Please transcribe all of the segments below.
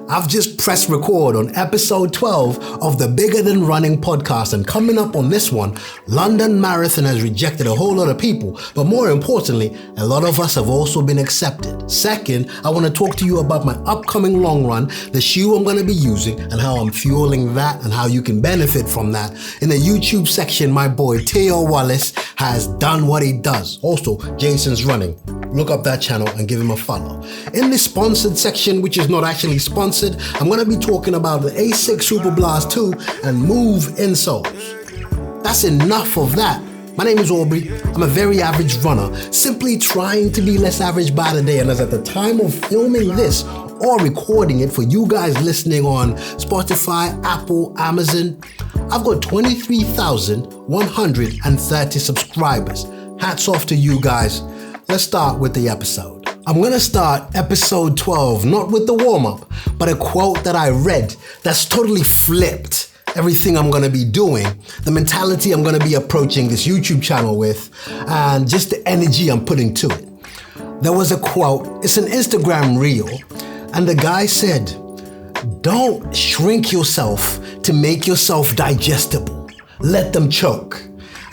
I've just pressed record on episode 12 of the Bigger Than Running podcast, and coming up on this one, London Marathon has rejected a whole lot of people, but more importantly, a lot of us have also been accepted. Second, I want to talk to you about my upcoming long run, the shoe I'm going to be using, and how I'm fueling that and how you can benefit from that. In the YouTube section, my boy Theo Wallace has done what he does. Also, Jason's running. Look up that channel and give him a follow. In the sponsored section, which is not actually sponsored, I'm going to be talking about the A6 Superblast 2 and Move insoles. That's enough of that. My name is Aubrey. I'm a very average runner, simply trying to be less average by the day. And as at the time of filming this or recording it for you guys listening on Spotify, Apple, Amazon, I've got 23,130 subscribers. Hats off to you guys. Let's start with the episode. I'm going to start episode 12, not with the warm-up, but a quote that I read that's totally flipped everything I'm going to be doing, the mentality I'm going to be approaching this YouTube channel with, and just the energy I'm putting to it. There was a quote, it's an Instagram reel, and the guy said, "Don't shrink yourself to make yourself digestible. Let them choke."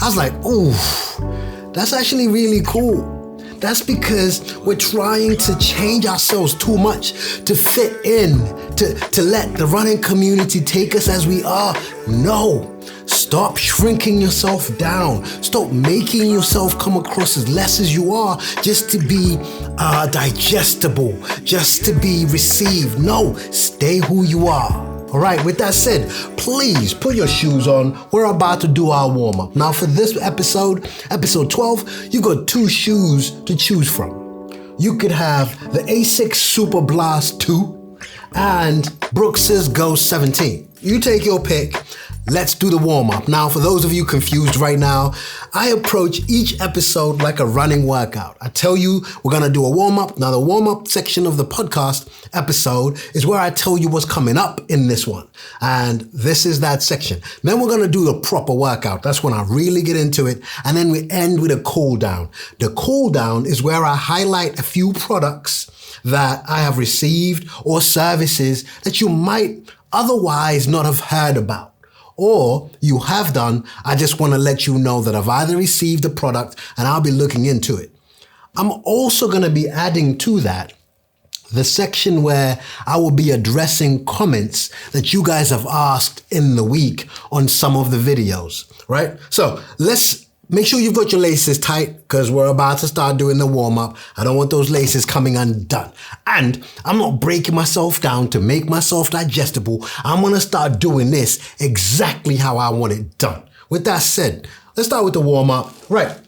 I was like, ooh, that's actually really cool. That's because we're trying to change ourselves too much to fit in, to let the running community take us as we are. No, stop shrinking yourself down. Stop making yourself come across as less as you are just to be digestible, just to be received. No, stay who you are. All right, with that said, please put your shoes on. We're about to do our warm-up. Now for this episode 12, you got two shoes to choose from. You could have the A6 Superblast 2 and Brooks's Go 17. You take your pick. Let's do the warm-up. Now, for those of you confused right now, I approach each episode like a running workout. I tell you we're going to do a warm-up. Now, the warm-up section of the podcast episode is where I tell you what's coming up in this one. And this is that section. Then we're going to do the proper workout. That's when I really get into it. And then we end with a cool down. The cool down is where I highlight a few products that I have received or services that you might otherwise not have heard about. Or you have done. I just want to let you know that I've either received the product and I'll be looking into it. I'm also going to be adding to that the section where I will be addressing comments that you guys have asked in the week on some of the videos, right? So let's make sure you've got your laces tight because we're about to start doing the warm-up. I don't want those laces coming undone. And I'm not breaking myself down to make myself digestible. I'm going to start doing this exactly how I want it done. With that said, let's start with the warm-up. Right.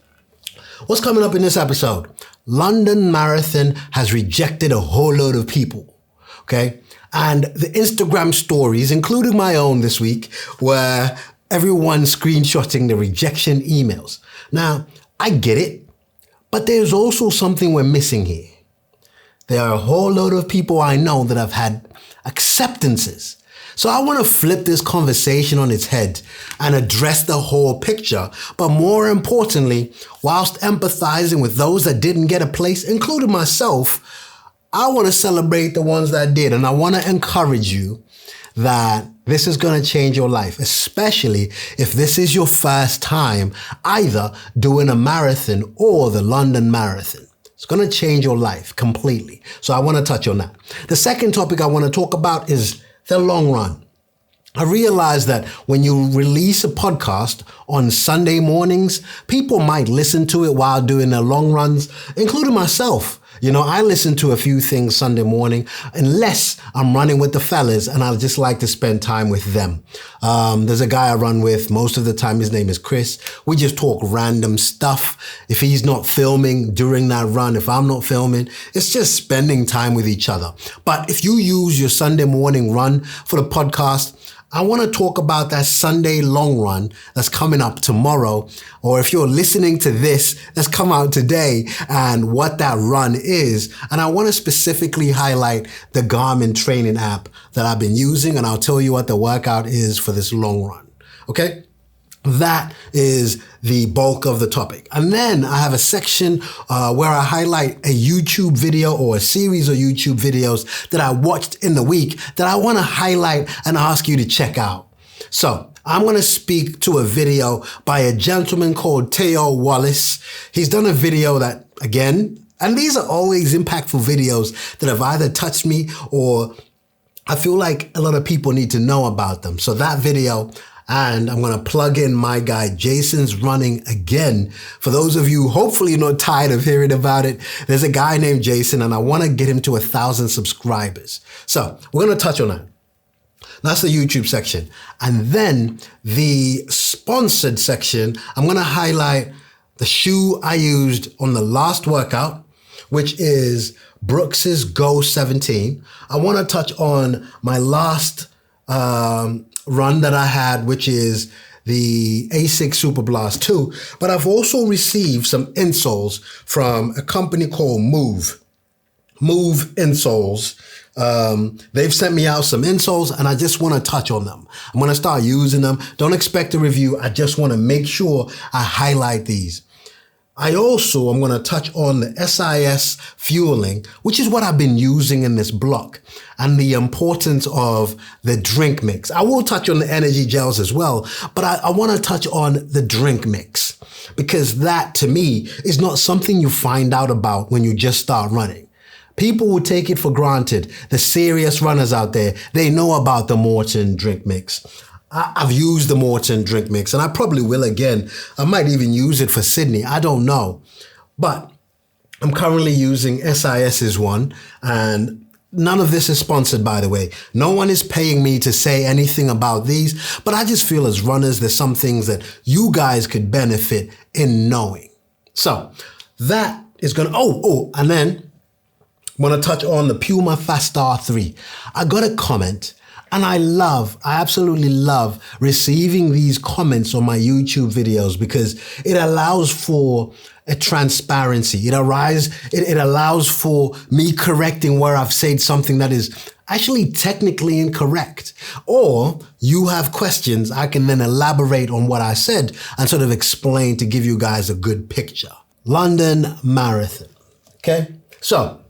What's coming up in this episode? London Marathon has rejected a whole load of people. Okay. And the Instagram stories, including my own this week, were everyone screenshotting the rejection emails. Now, I get it, but there's also something we're missing here. There are a whole load of people I know that have had acceptances. So I want to flip this conversation on its head and address the whole picture. But more importantly, whilst empathizing with those that didn't get a place, including myself, I want to celebrate the ones that did. And I want to encourage you that this is going to change your life, especially if this is your first time either doing a marathon or the London Marathon. It's going to change your life completely. So I want to touch on that. The second topic I want to talk about is the long run. I realize that when you release a podcast on Sunday mornings, people might listen to it while doing their long runs, including myself. You know, I listen to a few things Sunday morning unless I'm running with the fellas and I just like to spend time with them. There's a guy I run with most of the time. His name is Chris. We just talk random stuff. If he's not filming during that run, if I'm not filming, it's just spending time with each other. But if you use your Sunday morning run for the podcast, I want to talk about that Sunday long run that's coming up tomorrow, or if you're listening to this, that's come out today, and what that run is. And I want to specifically highlight the Garmin training app that I've been using, and I'll tell you what the workout is for this long run. Okay? That is the bulk of the topic. And then I have a section where I highlight a YouTube video or a series of YouTube videos that I watched in the week that I want to highlight and ask you to check out. So I'm going to speak to a video by a gentleman called Teo Wallace. He's done a video that, again, and these are always impactful videos that have either touched me or I feel like a lot of people need to know about them. So that video, and I'm going to plug in my guy, Jason's Running again. For those of you, hopefully you're not tired of hearing about it. There's a guy named Jason and I want to get him to 1,000 subscribers. So we're going to touch on that. That's the YouTube section. And then the sponsored section, I'm going to highlight the shoe I used on the last workout, which is Brooks's Go 17. I want to touch on my last run that I had, which is the A6 Superblast 2. But I've also received some insoles from a company called Move Insoles. They've sent me out some insoles and I just want to touch on them. I'm going to start using them. Don't expect a review. I just want to make sure I highlight these. I'm going to touch on the SIS fueling, which is what I've been using in this block, and the importance of the drink mix. I will touch on the energy gels as well, but I want to touch on the drink mix because that to me is not something you find out about when you just start running. People will take it for granted. The serious runners out there, they know about the Morton drink mix. I've used the Morton drink mix and I probably will again. I might even use it for Sydney. I don't know. But I'm currently using SIS's one and none of this is sponsored, by the way. No one is paying me to say anything about these, but I just feel as runners, there's some things that you guys could benefit in knowing. So that is going to, and then I'm going to touch on the Puma Fast Star 3. I got a comment. And I absolutely love receiving these comments on my YouTube videos because it allows for a transparency. It allows for me correcting where I've said something that is actually technically incorrect. Or you have questions, I can then elaborate on what I said and sort of explain to give you guys a good picture. London Marathon. Okay? So,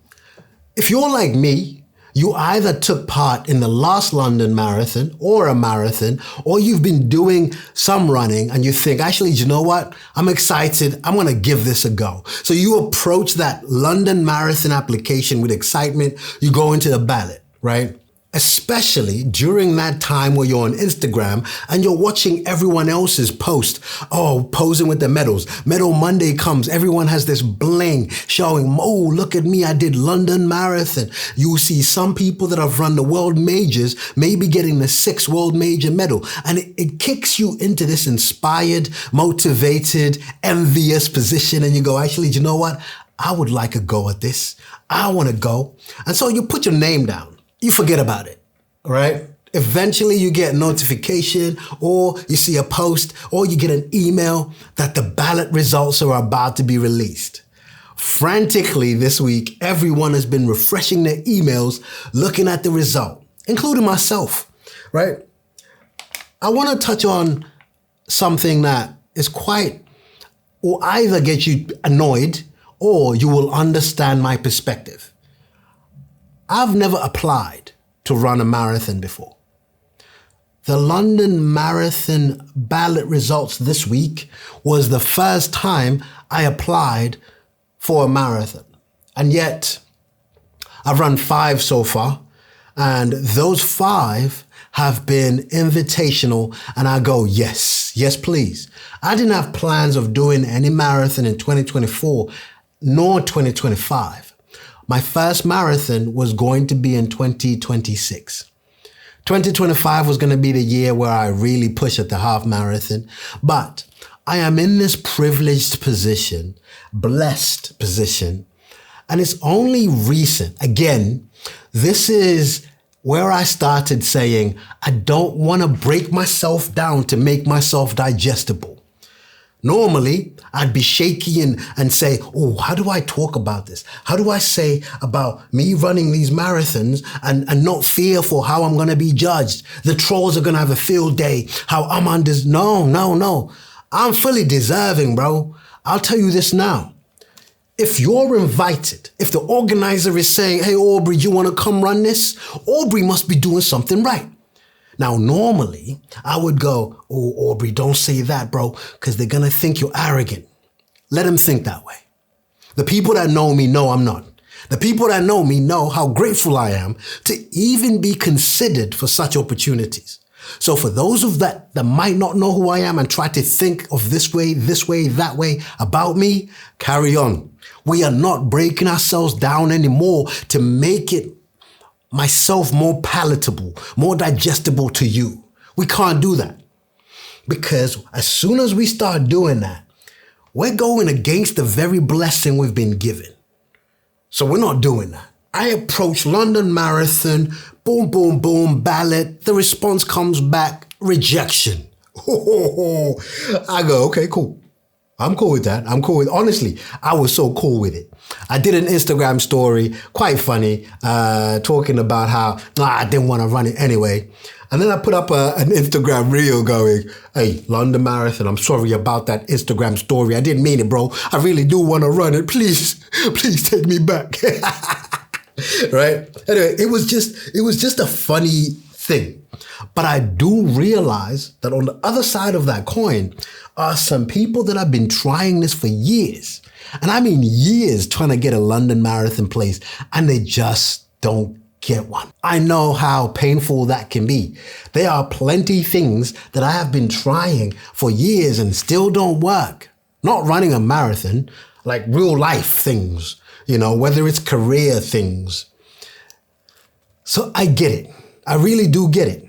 if you're like me, you either took part in the last London Marathon or a marathon, or you've been doing some running and you think, actually, you know what? I'm excited. I'm going to give this a go. So you approach that London Marathon application with excitement. You go into the ballot, right? Especially during that time where you're on Instagram and you're watching everyone else's post. Oh, posing with the medals. Medal Monday comes. Everyone has this bling showing, oh, look at me. I did London Marathon. You see some people that have run the world majors, maybe getting the 6th world major medal. And it kicks you into this inspired, motivated, envious position. And you go, actually, you know what? I would like a go at this. I want to go. And so you put your name down. You forget about it, right? Eventually you get a notification or you see a post or you get an email that the ballot results are about to be released. Frantically this week, everyone has been refreshing their emails, looking at the result, including myself, right? I want to touch on something that is will either get you annoyed or you will understand my perspective. I've never applied to run a marathon before. The London Marathon ballot results this week was the first time I applied for a marathon. And yet, I've run 5 so far, and those 5 have been invitational, and I go, yes, please. I didn't have plans of doing any marathon in 2024, nor 2025. My first marathon was going to be in 2026. 2025 was going to be the year where I really push at the half marathon. But I am in this privileged position, blessed position, and it's only recent. Again, this is where I started saying, I don't want to break myself down to make myself digestible. Normally, I'd be shaky and say, oh, how do I talk about this? How do I say about me running these marathons and not fear for how I'm going to be judged? The trolls are going to have a field day. How I'm under... No. I'm fully deserving, bro. I'll tell you this now. If you're invited, if the organizer is saying, hey, Aubrey, you want to come run this? Aubrey must be doing something right. Now, normally, I would go, oh, Aubrey, don't say that, bro, because they're going to think you're arrogant. Let them think that way. The people that know me know I'm not. The people that know me know how grateful I am to even be considered for such opportunities. So for those of that might not know who I am and try to think of this way, that way about me, carry on. We are not breaking ourselves down anymore to make it myself more palatable, more digestible to you. We can't do that. Because as soon as we start doing that, we're going against the very blessing we've been given. So we're not doing that. I approach London Marathon, boom, boom, boom, ballot. The response comes back, rejection. I go, okay, cool. I'm cool with that. Honestly, I was so cool with it. I did an Instagram story, quite funny, talking about how I didn't want to run it anyway. And then I put up an Instagram reel going, hey, London Marathon, I'm sorry about that Instagram story. I didn't mean it, bro. I really do want to run it. Please take me back. Right? Anyway, it was just a funny thing. But I do realize that on the other side of that coin are some people that have been trying this for years. And I mean years trying to get a London Marathon place, and they just don't get one. I know how painful that can be. There are plenty things that I have been trying for years and still don't work. Not running a marathon, like real life things, whether it's career things. So I get it. I really do get it.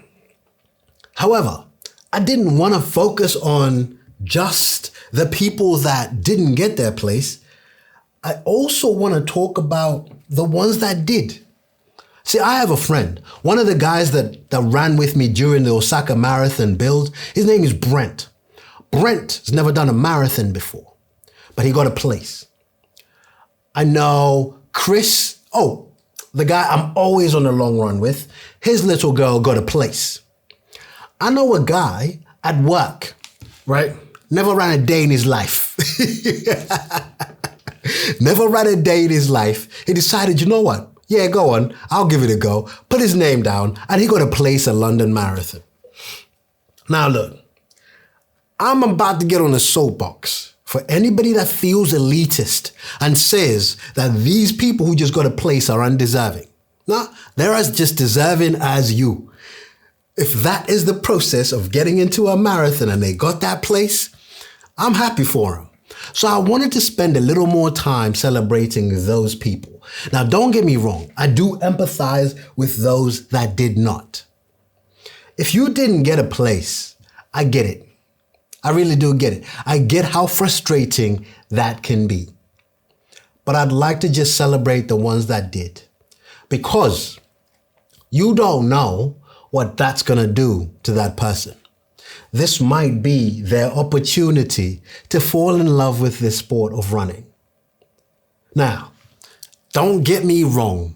However, I didn't want to focus on just the people that didn't get their place. I also want to talk about the ones that did. See, I have a friend, one of the guys that ran with me during the Osaka Marathon build. His name is Brent. Brent has never done a marathon before, but he got a place. I know Chris, the guy I'm always on the long run with, his little girl got a place. I know a guy at work, right? Never ran a day in his life. Never ran a day in his life. He decided, you know what? Yeah, go on. I'll give it a go. Put his name down, and he got a place at London Marathon. Now look, I'm about to get on a soapbox for anybody that feels elitist and says that these people who just got a place are undeserving. No, they're as just deserving as you. If that is the process of getting into a marathon and they got that place, I'm happy for them. So I wanted to spend a little more time celebrating those people. Now, don't get me wrong. I do empathize with those that did not. If you didn't get a place, I get it. I really do get it. I get how frustrating that can be. But I'd like to just celebrate the ones that did. Because you don't know what that's going to do to that person. This might be their opportunity to fall in love with this sport of running. Now, don't get me wrong.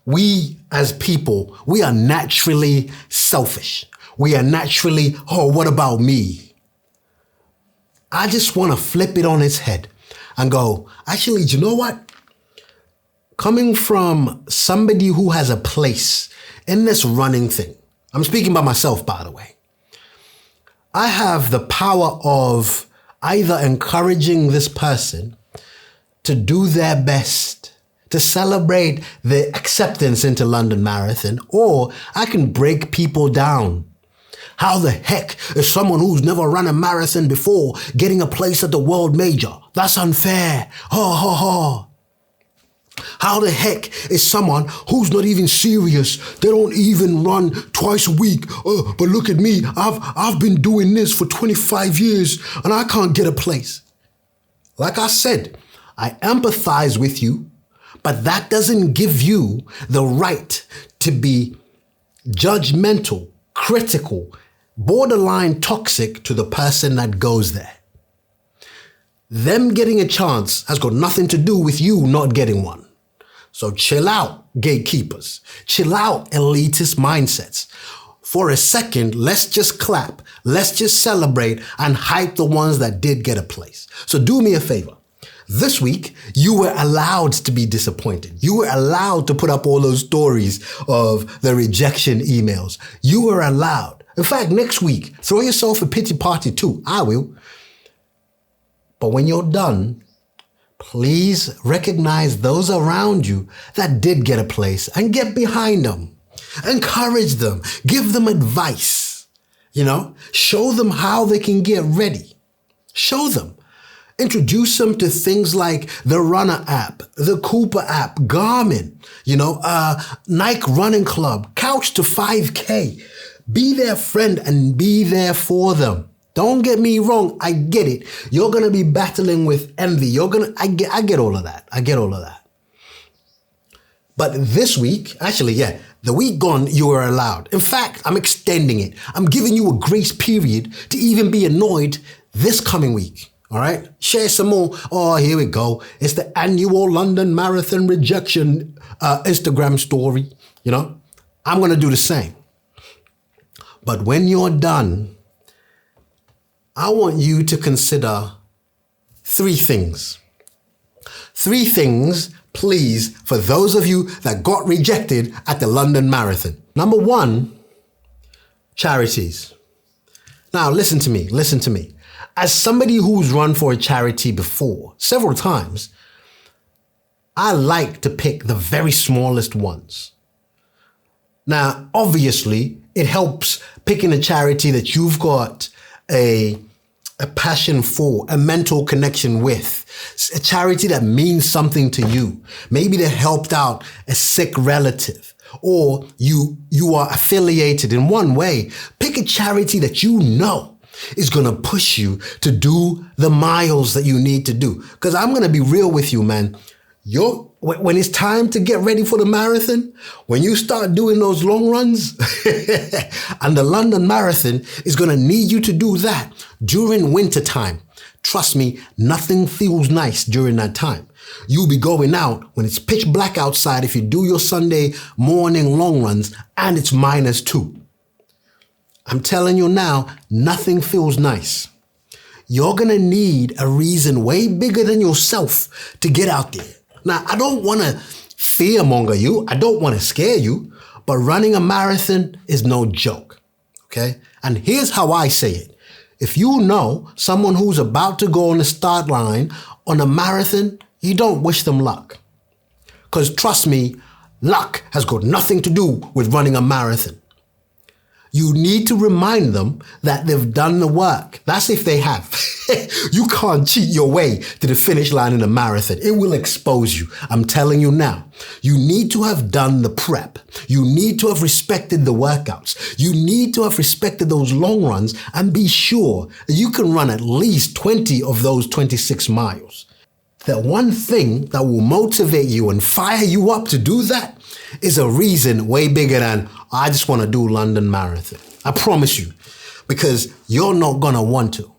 We as people, we are naturally selfish. We are naturally, what about me? I just want to flip it on its head and go, actually, do you know what? Coming from somebody who has a place in this running thing, I'm speaking about myself, by the way. I have the power of either encouraging this person to do their best, to celebrate the acceptance into London Marathon, or I can break people down. How the heck is someone who's never run a marathon before getting a place at the world major? That's unfair. How the heck is someone who's not even serious? They don't even run twice a week. But look at me. I've been doing this for 25 years and I can't get a place. Like I said, I empathize with you, but that doesn't give you the right to be judgmental, critical, borderline toxic to the person that goes there. them getting a chance has got nothing to do with you not getting one. So chill out, gatekeepers. Chill out, elitist mindsets. For a second, let's just clap, let's just celebrate and hype the ones that did get a place. So do me a favor. This week, you were allowed to be disappointed. You were allowed to put up all those stories of the rejection emails. You were allowed. In fact, next week, throw yourself a pity party too. I will. But when you're done, please recognize those around you that did get a place and get behind them. Encourage them. Give them advice. Show them how they can get ready. Show them. Introduce them to things like the Runner app, the Cooper app, Garmin, Nike Running Club, Couch to 5K. Be their friend and be there for them. Don't get me wrong. I get it. You're going to be battling with envy. I get all of that. I get all of that. But this week, the week gone, you were allowed. In fact, I'm extending it. I'm giving you a grace period to even be annoyed this coming week. All right, share some more. Oh, here we go. It's the annual London Marathon Rejection Instagram story. I'm going to do the same. But when you're done, I want you to consider 3 things. 3 things, please, for those of you that got rejected at the London Marathon. Number 1, charities. Now, listen to me. As somebody who's run for a charity before, several times, I like to pick the very smallest ones. Now, obviously, it helps picking a charity that you've got a passion for, a mental connection with, a charity that means something to you. Maybe they helped out a sick relative, or you are affiliated in one way. Pick a charity that you know is going to push you to do the miles that you need to do. Because I'm going to be real with you, man. When it's time to get ready for the marathon, when you start doing those long runs, and the London Marathon is going to need you to do that during winter time. Trust me, nothing feels nice during that time. You'll be going out when it's pitch black outside if you do your Sunday morning long runs and it's -2. I'm telling you now, nothing feels nice. You're going to need a reason way bigger than yourself to get out there. Now, I don't want to fearmonger you. I don't want to scare you, but running a marathon is no joke. Okay. And here's how I say it. If you know someone who's about to go on the start line on a marathon, you don't wish them luck. Because trust me, luck has got nothing to do with running a marathon. You need to remind them that they've done the work. That's if they have. You can't cheat your way to the finish line in a marathon. It will expose you. I'm telling you now. You need to have done the prep. You need to have respected the workouts. You need to have respected those long runs and be sure that you can run at least 20 of those 26 miles. The one thing that will motivate you and fire you up to do that is a reason way bigger than, I just want to do London Marathon. I promise you, because you're not going to want to.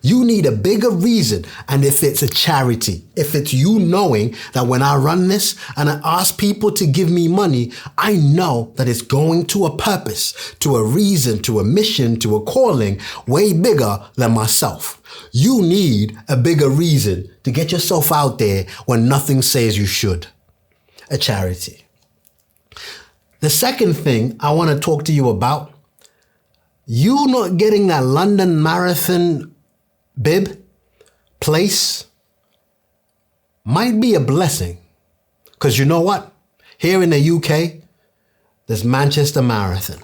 You need a bigger reason. And if it's a charity, if it's you knowing that when I run this and I ask people to give me money, I know that it's going to a purpose, to a reason, to a mission, to a calling way bigger than myself. You need a bigger reason to get yourself out there when nothing says you should. A charity. The second thing I want to talk to you about, you not getting that London Marathon bib, place, might be a blessing. Because you know what? Here in the UK, there's Manchester Marathon.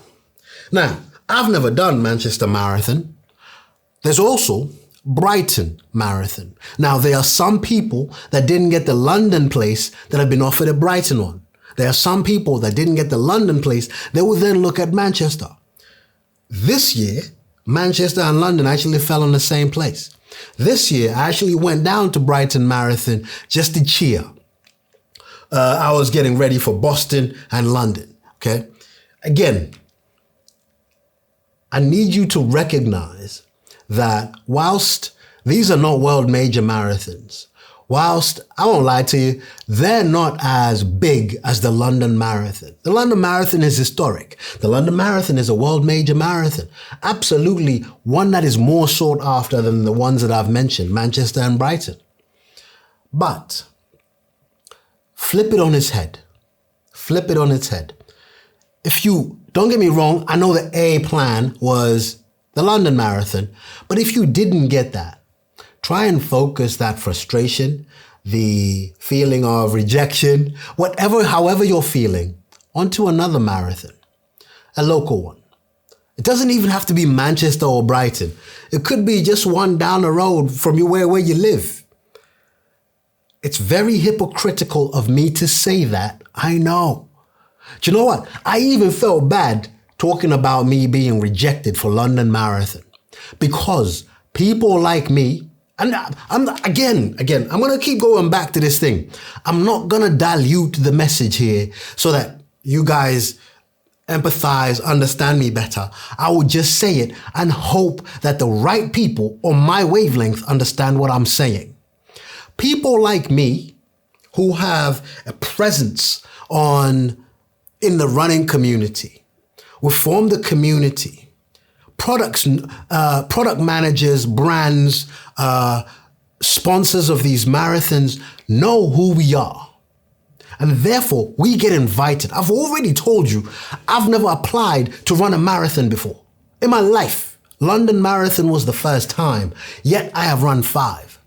Now, I've never done Manchester Marathon. There's also Brighton Marathon. Now, there are some people that didn't get the London place that have been offered a Brighton one. There are some people that didn't get the London place. They will then look at Manchester. This year, Manchester and London actually fell on the same place. This year, I actually went down to Brighton Marathon just to cheer. I was getting ready for Boston and London, okay? Again, I need you to recognize that whilst These are not world major marathons. Whilst, I won't lie to you, they're not as big as the London Marathon. The London Marathon is historic. The London Marathon is a world major marathon. Absolutely one that is more sought after than the ones that I've mentioned, Manchester and Brighton. But flip it on its head. Flip it on its head. Don't get me wrong, I know the A plan was the London Marathon, but if you didn't get that, try and focus that frustration, the feeling of rejection, however you're feeling, onto another marathon, a local one. It doesn't even have to be Manchester or Brighton. It could be just one down the road from where you live. It's very hypocritical of me to say that, I know. Do you know what? I even felt bad talking about me being rejected for London Marathon because people like me, and I'm going to keep going back to this thing. I'm not going to dilute the message here so that you guys empathize, understand me better. I will just say it and hope that the right people on my wavelength understand what I'm saying. People like me who have a presence in the running community, we formed a community. Product managers, brands, sponsors of these marathons know who we are. And therefore, we get invited. I've already told you, I've never applied to run a marathon before. In my life, London Marathon was the first time, yet I have run 5.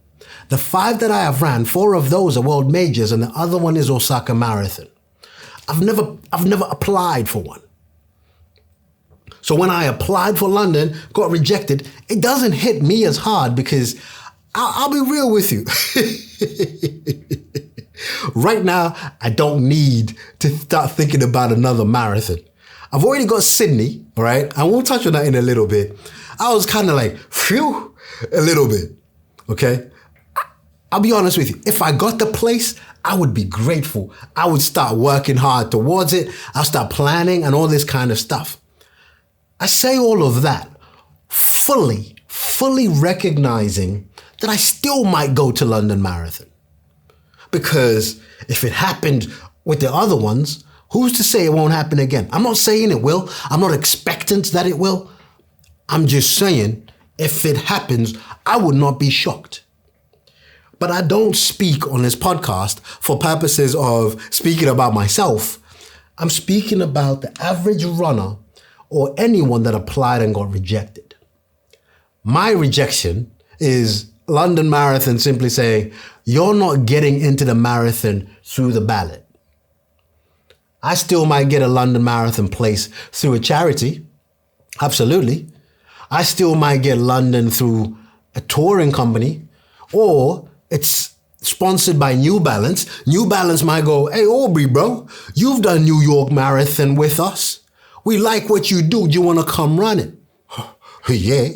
The 5 that I have ran, 4 of those are world majors and the other one is Osaka Marathon. I've never applied for one. So when I applied for London, got rejected, it doesn't hit me as hard because I'll be real with you. Right now, I don't need to start thinking about another marathon. I've already got Sydney, right? And we'll touch on that in a little bit. I was kind of like, phew, a little bit, okay? I'll be honest with you. If I got the place, I would be grateful. I would start working hard towards it. I'll start planning and all this kind of stuff. I say all of that fully recognizing that I still might go to London Marathon. Because if it happened with the other ones, who's to say it won't happen again? I'm not saying it will. I'm not expectant that it will. I'm just saying if it happens, I would not be shocked. But I don't speak on this podcast for purposes of speaking about myself. I'm speaking about the average runner or anyone that applied and got rejected. My rejection is London Marathon simply saying, you're not getting into the marathon through the ballot. I still might get a London Marathon place through a charity. Absolutely. I still might get London through a touring company, or it's sponsored by New Balance. New Balance might go, hey, Aubrey, bro, you've done New York Marathon with us. We like what you do. Do you want to come run it? Yeah.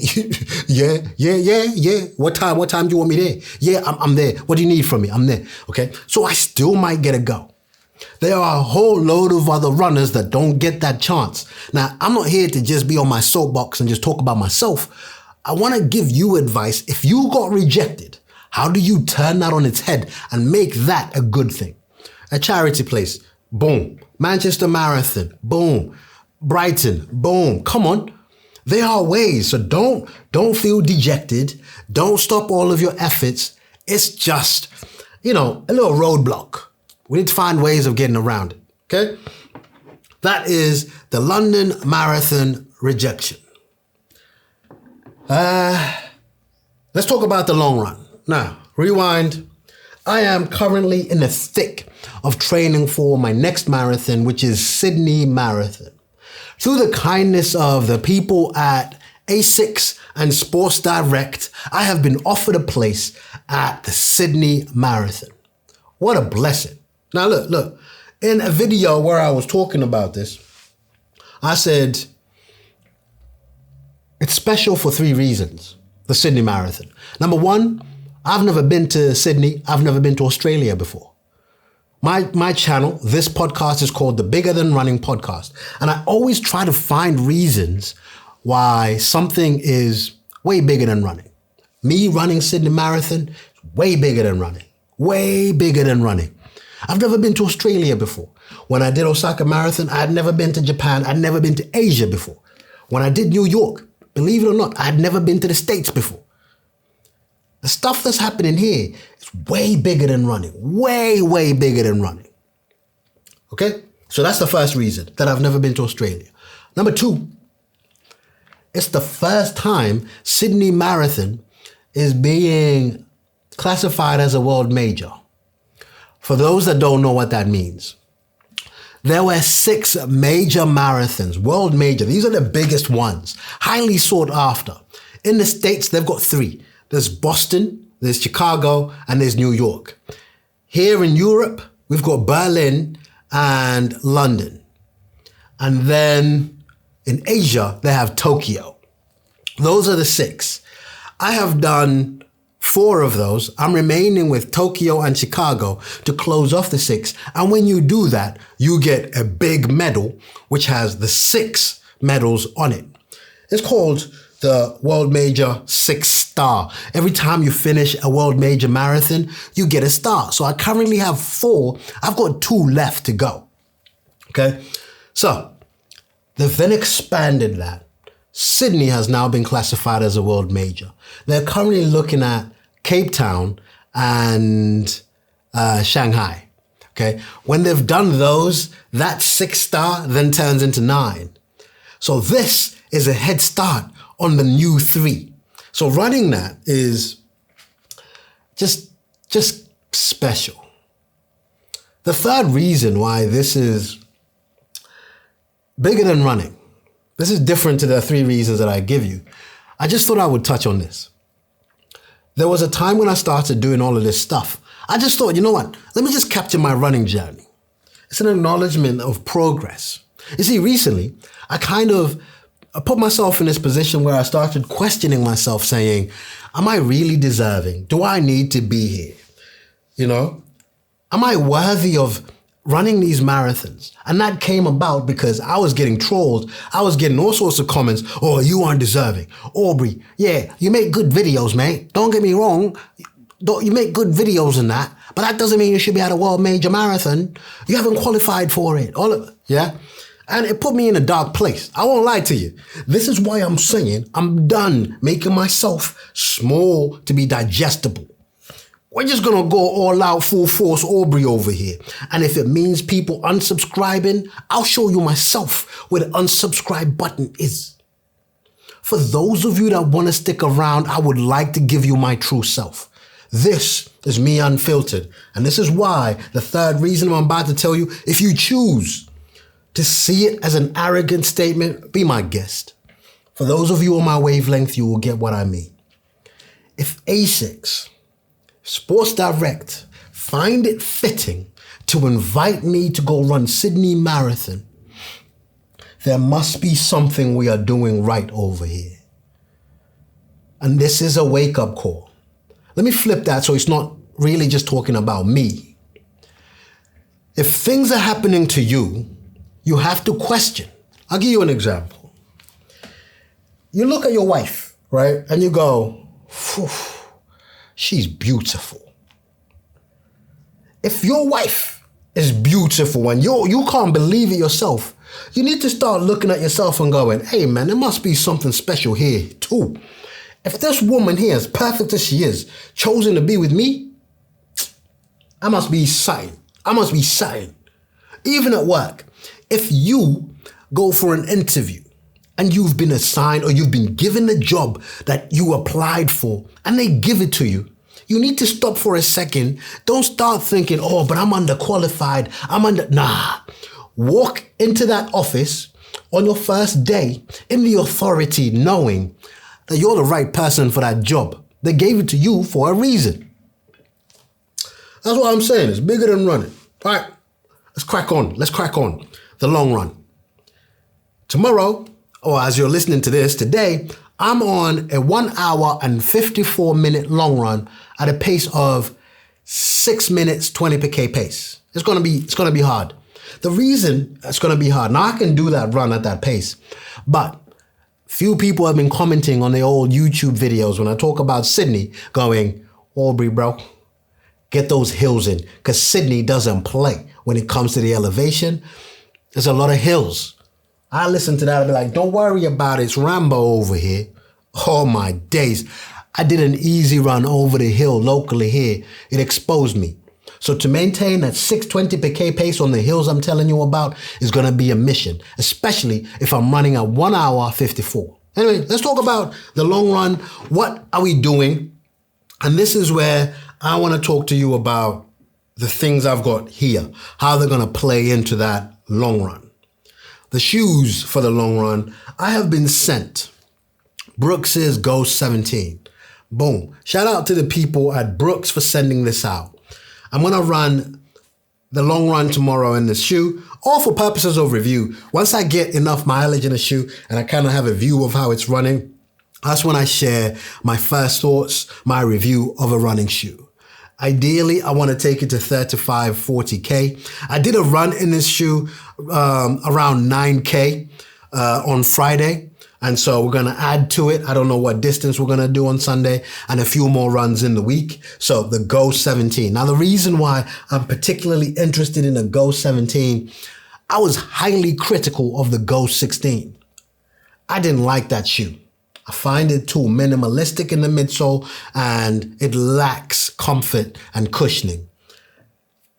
What time do you want me there? Yeah, I'm there. What do you need from me? I'm there. Okay. So I still might get a go. There are a whole load of other runners that don't get that chance. Now, I'm not here to just be on my soapbox and just talk about myself. I want to give you advice. If you got rejected, how do you turn that on its head and make that a good thing? A charity place, boom. Manchester Marathon, boom. Brighton, boom. Come on. There are ways. So don't feel dejected. Don't stop all of your efforts. It's just, a little roadblock. We need to find ways of getting around it. Okay? That is the London Marathon rejection. Let's talk about the long run. Now, rewind. I am currently in the thick of training for my next marathon, which is Sydney Marathon. Through the kindness of the people at ASICS and Sports Direct, I have been offered a place at the Sydney Marathon. What a blessing. Now look, in a video where I was talking about this, I said, it's special for 3 reasons, the Sydney Marathon. Number 1, I've never been to Sydney. I've never been to Australia before. My channel, this podcast is called the Bigger Than Running Podcast. And I always try to find reasons why something is way bigger than running. Me running Sydney Marathon is way bigger than running. Way bigger than running. I've never been to Australia before. When I did Osaka Marathon, I had never been to Japan. I'd never been to Asia before. When I did New York, believe it or not, I had never been to the States before. The stuff that's happening here is way bigger than running. Way, way bigger than running. Okay? So that's the first reason that I've never been to Australia. Number two, it's the first time Sydney Marathon is being classified as a world major. For those that don't know what that means, there were 6 major marathons, world major. These are the biggest ones, highly sought after. In the States, they've got 3. There's Boston, there's Chicago, and there's New York. Here in Europe, we've got Berlin and London. And then in Asia, they have Tokyo. Those are the 6. I have done 4 of those. I'm remaining with Tokyo and Chicago to close off the 6. And when you do that, you get a big medal, which has the 6 medals on it. It's called the World Major 6 Star. Every time you finish a World Major Marathon, you get a star. So I currently have 4. I've got 2 left to go. Okay. So they've then expanded that. Sydney has now been classified as a world major. They're currently looking at Cape Town and Shanghai. Okay. When they've done those, that 6 star then turns into 9. So this is a head start on the new 3. So running that is just special. The third reason why this is bigger than running, this is different to the 3 reasons that I give you. I just thought I would touch on this. There was a time when I started doing all of this stuff. I just thought, you know what? Let me just capture my running journey. It's an acknowledgement of progress. You see, recently, I put myself in this position where I started questioning myself, saying, am I really deserving? Do I need to be here? You know, am I worthy of running these marathons? And that came about because I was getting trolled. I was getting all sorts of comments. Oh, you aren't deserving. Aubrey, yeah, you make good videos, mate. Don't get me wrong. You make good videos and that, but that doesn't mean you should be at a world major marathon. You haven't qualified for it. All of it, yeah? And it put me in a dark place. I won't lie to you. This is why I'm saying I'm done making myself small to be digestible. We're just going to go all out full force Aubrey over here. And if it means people unsubscribing, I'll show you myself where the unsubscribe button is. For those of you that want to stick around, I would like to give you my true self. This is me unfiltered. And this is why the third reason I'm about to tell you, if you choose to see it as an arrogant statement, be my guest. For those of you on my wavelength, you will get what I mean. If ASICS, Sports Direct, find it fitting to invite me to go run Sydney Marathon, there must be something we are doing right over here. And this is a wake-up call. Let me flip that so it's not really just talking about me. If things are happening to you, you have to question. I'll give you an example. You look at your wife, right? And you go, phew, she's beautiful. If your wife is beautiful and you can't believe it yourself, you need to start looking at yourself and going, hey man, there must be something special here too. If this woman here, as perfect as she is, chosen to be with me, I must be something. I must be something. Even at work, if you go for an interview and you've been assigned or you've been given a job that you applied for and they give it to you, you need to stop for a second. Don't start thinking, oh, but I'm underqualified. Nah. Walk into that office on your first day in the authority knowing that you're the right person for that job. They gave it to you for a reason. That's what I'm saying. It's bigger than running. All right, let's crack on. Let's crack on. The long run. Tomorrow, or as you're listening to this today, I'm on a 1 hour and 54 minute long run at a pace of 6 minutes, 20 per K pace. It's gonna be hard. The reason it's gonna be hard, now I can do that run at that pace, but Few people have been commenting on the old YouTube videos when I talk about Sydney going, Aubrey, bro, get those hills in, because Sydney doesn't play when it comes to the elevation. There's a lot of hills. I listen to that and be like, don't worry about it. It's Rambo over here. Oh my days. I did an easy run over the hill locally here. It exposed me. So to maintain that 620 per K pace on the hills I'm telling you about is going to be a mission, especially if I'm running at 1 hour 54. Anyway, let's talk about the long run. What are we doing? And this is where I want to talk to you about the things I've got here, how they're going to play into that long run. The shoes for the long run, I have been sent Brooks's Ghost 17. Boom. Shout out to the people at Brooks for sending this out. I'm going to run the long run tomorrow in this shoe, all for purposes of review. Once I get enough mileage in the shoe and I kind of have a view of how it's running, that's when I share my first thoughts, my review of a running shoe. Ideally, I want to take it to 35, 40K. I did a run in this shoe around 9K on Friday. And so we're going to add to it. I don't know what distance we're going to do on Sunday and a few more runs in the week. So the Ghost 17. Now, the reason why I'm particularly interested in the Ghost 17, I was highly critical of the Ghost 16. I didn't like that shoe. I find it too minimalistic in the midsole and it lacks comfort and cushioning.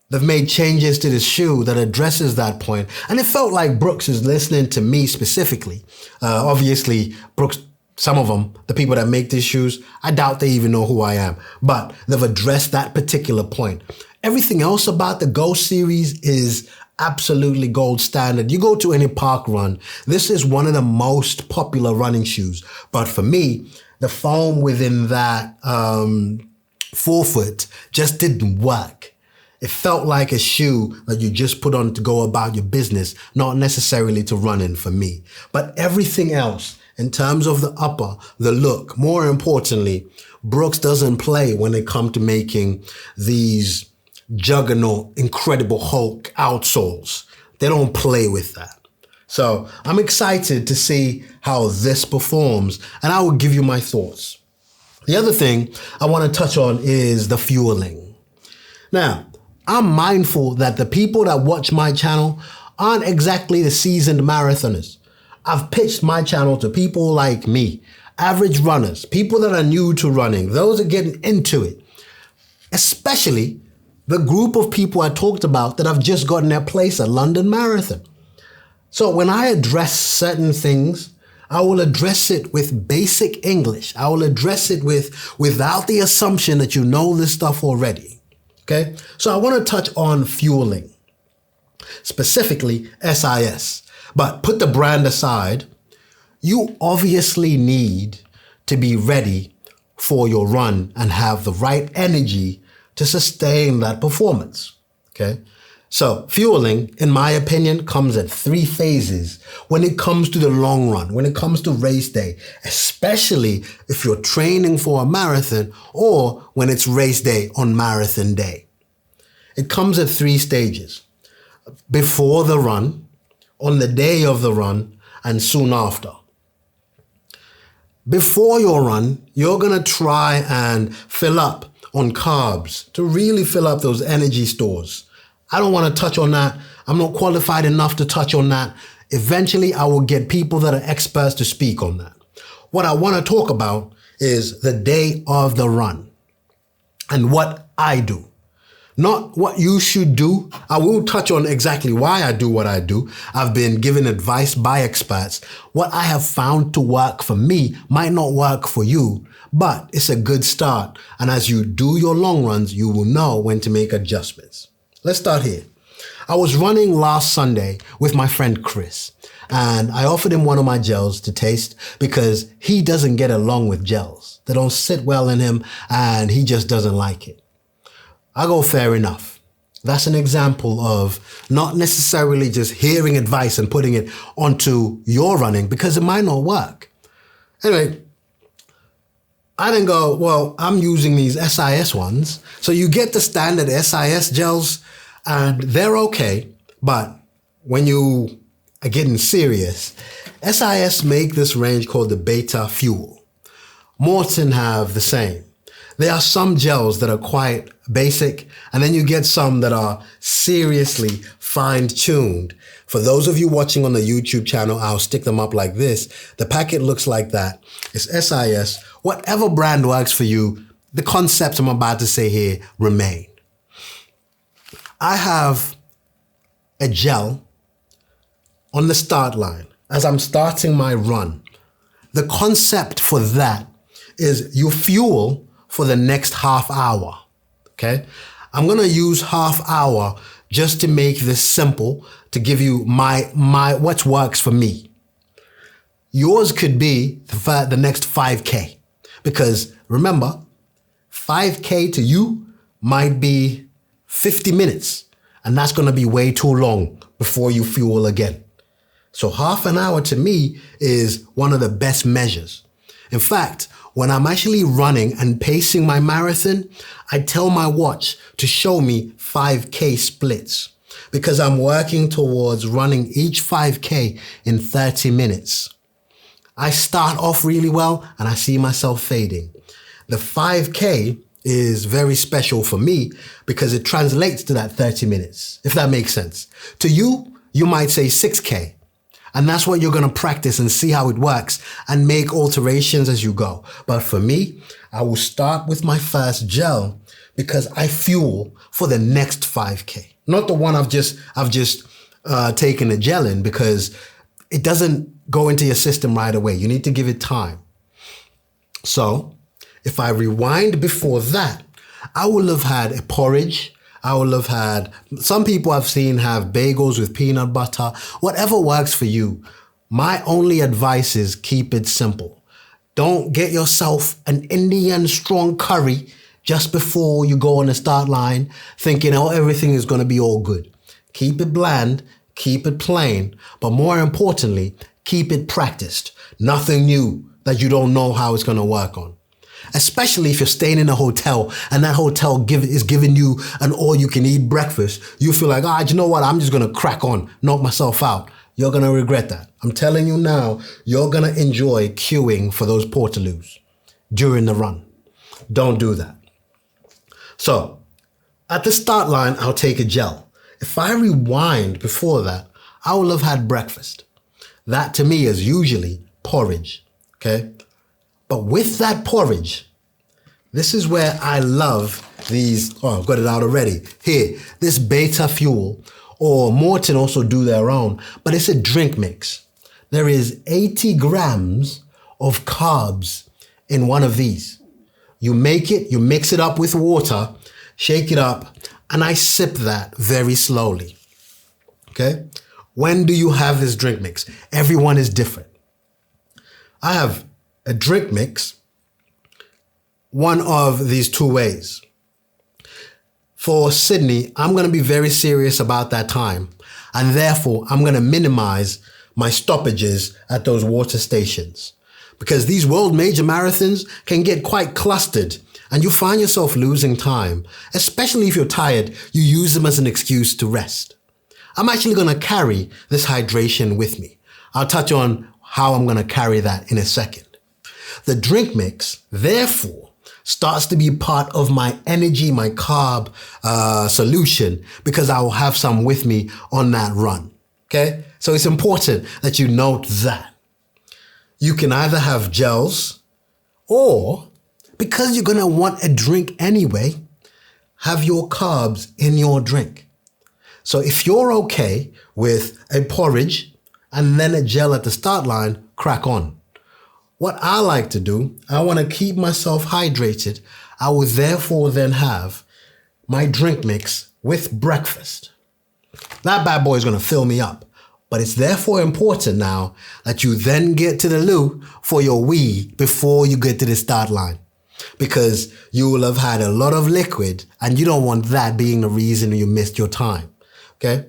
They've made changes to the shoe that addresses that point. And it felt like Brooks is listening to me specifically. Obviously, Brooks, some of them, the people that make these shoes, I doubt they even know who I am. But they've addressed that particular point. Everything else about the Ghost series is absolutely gold standard. You go to any park run, this is one of the most popular running shoes. But for me, the foam within that forefoot just didn't work. It felt like a shoe that you just put on to go about your business, not necessarily to run in for me. But everything else, in terms of the upper, the look, more importantly, Brooks doesn't play when it comes to making these juggernaut, Incredible Hulk outsoles. They don't play with that. So I'm excited to see how this performs, and I will give you my thoughts. The other thing I want to touch on is the fueling. Now, I'm mindful that the people that watch my channel aren't exactly the seasoned marathoners. I've pitched my channel to people like me, average runners, people that are new to running, those that are getting into it, especially the group of people I talked about that have just gotten their place at London Marathon. So when I address certain things, I will address it with basic English. I will address it without the assumption that you know this stuff already. Okay, so I want to touch on fueling, specifically SIS. But put the brand aside, you obviously need to be ready for your run and have the right energy to sustain that performance. Okay, so fueling, in my opinion, comes at 3 phases when it comes to the long run, when it comes to race day, especially if you're training for a marathon or when it's race day on marathon day. It comes at 3 stages: before the run, on the day of the run, and soon after. Before your run, you're going to try and fill up on carbs to really fill up those energy stores. I don't want to touch on that. I'm not qualified enough to touch on that. Eventually, I will get people that are experts to speak on that. What I want to talk about is the day of the run and what I do. Not what you should do. I will touch on exactly why I do what I do. I've been given advice by experts. What I have found to work for me might not work for you, but it's a good start. And as you do your long runs, you will know when to make adjustments. Let's start here. I was running last Sunday with my friend Chris, and I offered him one of my gels to taste because he doesn't get along with gels. They don't sit well in him, and he just doesn't like it. I go, fair enough. That's an example of not necessarily just hearing advice and putting it onto your running because it might not work. Anyway, I then go, well, I'm using these SIS ones. So you get the standard SIS gels and they're okay. But when you getting serious, SIS make this range called the Beta Fuel. Morton have the same. There are some gels that are quite basic, and then you get some that are seriously fine-tuned. For those of you watching on the YouTube channel, I'll stick them up like this. The packet looks like that. It's SIS. Whatever brand works for you, the concepts I'm about to say here remain. I have a gel on the start line as I'm starting my run. The concept for that is you fuel for the next half hour, okay? I'm gonna use half hour just to make this simple, to give you my what works for me. Yours could be the next 5K, because remember, 5K to you might be 50 minutes, and that's gonna be way too long before you fuel again. So half an hour to me is one of the best measures. In fact, when I'm actually running and pacing my marathon, I tell my watch to show me 5K splits, because I'm working towards running each 5K in 30 minutes. I start off really well and I see myself fading. The 5K is very special for me because it translates to that 30 minutes, if that makes sense. To you, you might say 6K. And that's what you're going to practice and see how it works and make alterations as you go. But for me, I will start with my first gel because I fuel for the next 5K. Not the one I've just taken a gel in, because it doesn't go into your system right away. You need to give it time. So if I rewind before that, I will have had a porridge. I will have had, some people I've seen have bagels with peanut butter, whatever works for you. My only advice is keep it simple. Don't get yourself an Indian strong curry just before you go on the start line thinking, oh, everything is going to be all good. Keep it bland, keep it plain, but more importantly, keep it practiced. Nothing new that you don't know how it's going to work on. Especially if you're staying in a hotel and that hotel is giving you an all-you-can-eat breakfast, you feel like, you know what, I'm just going to crack on, knock myself out. You're going to regret that. I'm telling you now, you're going to enjoy queuing for those portaloos during the run. Don't do that. So, at the start line, I'll take a gel. If I rewind before that, I will have had breakfast. That to me is usually porridge, okay? But with that porridge, this is where I love these, I've got it out already. Here, this Beta Fuel, or Morton also do their own, but it's a drink mix. There is 80 grams of carbs in one of these. You make it, you mix it up with water, shake it up, and I sip that very slowly, okay? When do you have this drink mix? Everyone is different. I have a drink mix one of these two ways. For Sydney, I'm going to be very serious about that time, and therefore I'm going to minimize my stoppages at those water stations, because these world major marathons can get quite clustered and you find yourself losing time, especially if you're tired. You use them as an excuse to rest. I'm actually going to carry this hydration with me. I'll touch on how I'm going to carry that in a second. The drink mix, therefore, starts to be part of my energy, my carb solution, because I will have some with me on that run, okay? So it's important that you note that. You can either have gels, or because you're going to want a drink anyway, have your carbs in your drink. So if you're okay with a porridge and then a gel at the start line, crack on. What I like to do, I want to keep myself hydrated. I will therefore then have my drink mix with breakfast. That bad boy is going to fill me up. But it's therefore important now that you then get to the loo for your wee before you get to the start line, because you will have had a lot of liquid and you don't want that being the reason you missed your time. Okay?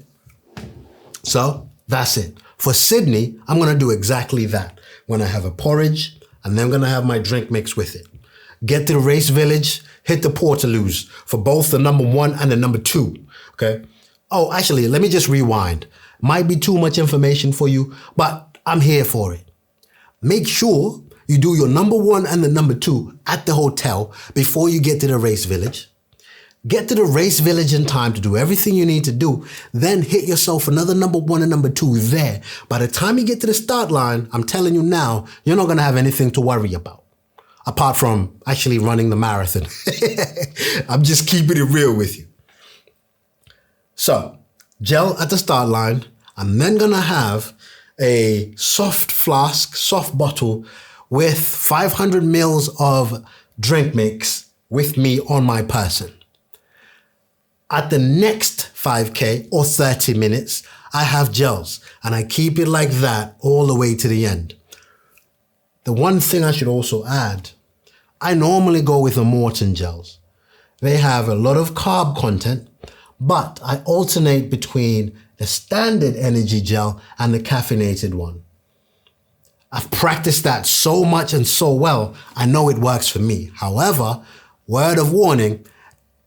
So that's it. For Sydney, I'm going to do exactly that. When I have a porridge, and then I'm going to have my drink mix with it. Get to the race village, hit the portaloos for both the number 1 and the number 2, okay? Oh, actually, let me just rewind. Might be too much information for you, but I'm here for it. Make sure you do your number 1 and the number 2 at the hotel before you get to the race village. Get to the race village in time to do everything you need to do. Then hit yourself another number 1 and number 2 there. By the time you get to the start line, I'm telling you now, you're not going to have anything to worry about. Apart from actually running the marathon. I'm just keeping it real with you. So, gel at the start line. I'm then going to have a soft flask, soft bottle with 500 mils of drink mix with me on my person. At the next 5K or 30 minutes, I have gels and I keep it like that all the way to the end. The one thing I should also add, I normally go with the Morton gels. They have a lot of carb content, but I alternate between the standard energy gel and the caffeinated one. I've practiced that so much and so well, I know it works for me. However, word of warning,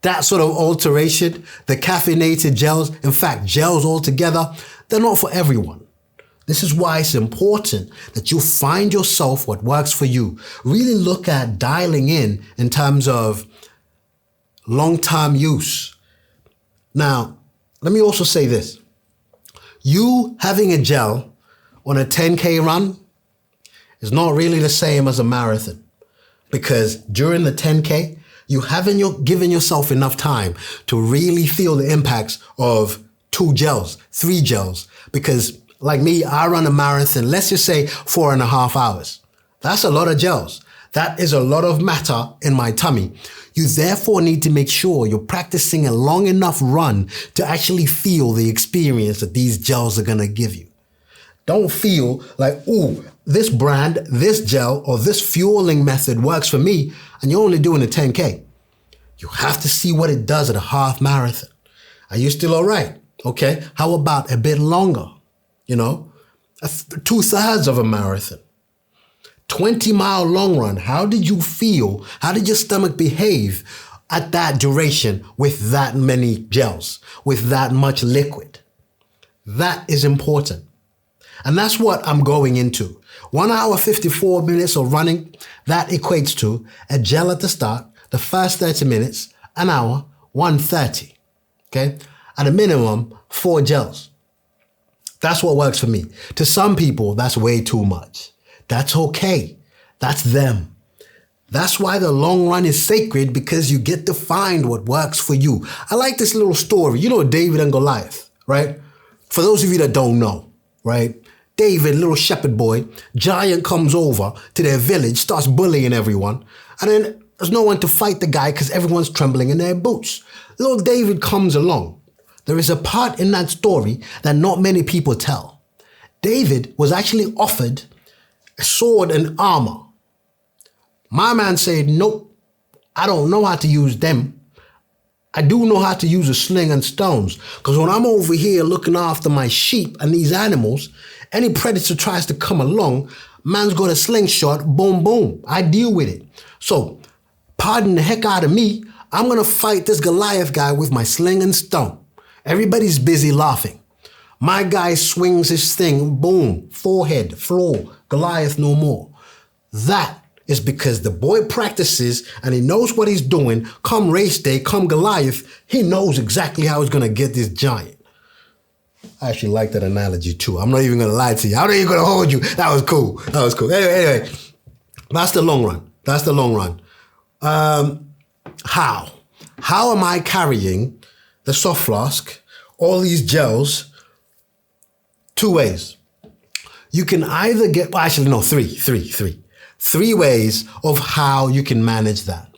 that sort of alteration, the caffeinated gels, in fact, gels altogether, they're not for everyone. This is why it's important that you find yourself what works for you. Really look at dialing in terms of long-term use. Now, let me also say this. You having a gel on a 10K run is not really the same as a marathon, because during the 10K, you haven't given yourself enough time to really feel the impacts of 2 gels, 3 gels, because like me, I run a marathon, let's just say 4.5 hours. That's a lot of gels. That is a lot of matter in my tummy. You therefore need to make sure you're practicing a long enough run to actually feel the experience that these gels are gonna give you. Don't feel like, ooh, this brand, this gel, or this fueling method works for me, and you're only doing a 10K. You have to see what it does at a half marathon. Are you still all right? Okay, how about a bit longer? 2/3 of a marathon. 20-mile long run. How did you feel? How did your stomach behave at that duration with that many gels, with that much liquid? That is important. And that's what I'm going into. 1 hour, 54 minutes of running, that equates to a gel at the start, the first 30 minutes, an hour, 130. Okay? At a minimum, 4 gels. That's what works for me. To some people, that's way too much. That's okay. That's them. That's why the long run is sacred, because you get to find what works for you. I like this little story. You know David and Goliath, right? For those of you that don't know, right? David, little shepherd boy, giant comes over to their village, starts bullying everyone, and then there's no one to fight the guy because everyone's trembling in their boots. Little David comes along. There is a part in that story that not many people tell. David was actually offered a sword and armor. My man said, nope, I don't know how to use them. I do know how to use a sling and stones, because when I'm over here looking after my sheep and these animals, any predator tries to come along, man's got a slingshot, boom, boom. I deal with it. So, pardon the heck out of me, I'm going to fight this Goliath guy with my sling and stone. Everybody's busy laughing. My guy swings his thing, boom, forehead, floor, Goliath no more. That is because the boy practices and he knows what he's doing. Come race day, come Goliath, he knows exactly how he's going to get this giant. I actually like that analogy too. I'm not even going to lie to you. I'm not even going to hold you. That was cool. That was cool. Anyway, that's the long run. That's the long run. How? How am I carrying the soft flask, all these gels? 2 ways. You can either get, well, actually no, three. 3 ways of how you can manage that.